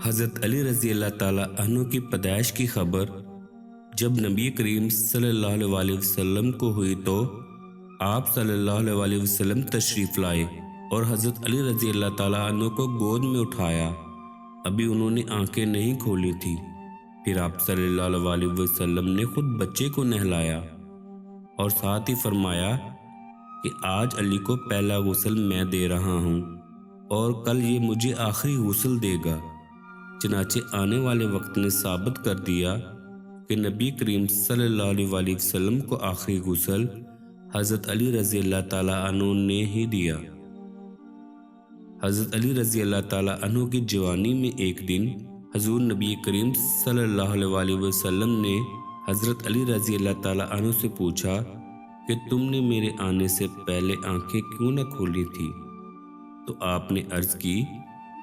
حضرت علی رضی اللہ تعالیٰ عنہ کی پیدائش کی خبر جب نبی کریم صلی اللہ علیہ وسلم کو ہوئی تو آپ صلی اللہ علیہ وسلم تشریف لائے اور حضرت علی رضی اللہ تعالیٰ عنہ کو گود میں اٹھایا۔ ابھی انہوں نے آنکھیں نہیں کھولی تھی، پھر آپ صلی اللہ علیہ وسلم نے خود بچے کو نہلایا اور ساتھ ہی فرمایا کہ آج علی کو پہلا غسل میں دے رہا ہوں اور کل یہ مجھے آخری غسل دے گا۔ چنانچہ آنے والے وقت نے ثابت کر دیا کہ نبی کریم صلی اللہ علیہ وسلم کو آخری غسل حضرت علی رضی اللہ تعالیٰ عنہ نے ہی دیا۔ حضرت علی رضی اللہ تعالیٰ عنہ کی جوانی میں ایک دن حضور نبی کریم صلی اللہ علیہ وسلم نے حضرت علی رضی اللہ تعالیٰ عنہ سے پوچھا کہ تم نے میرے آنے سے پہلے آنکھیں کیوں نہ کھولی تھی؟ تو آپ نے عرض کی،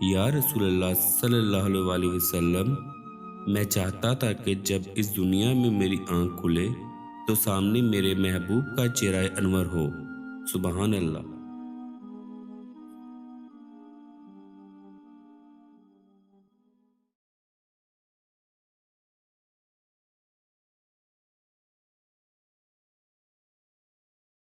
یا رسول اللہ صلی اللہ علیہ وسلم، میں چاہتا تھا کہ جب اس دنیا میں میری آنکھ کھلے تو سامنے میرے محبوب کا چہرہ انور ہو۔ سبحان اللہ۔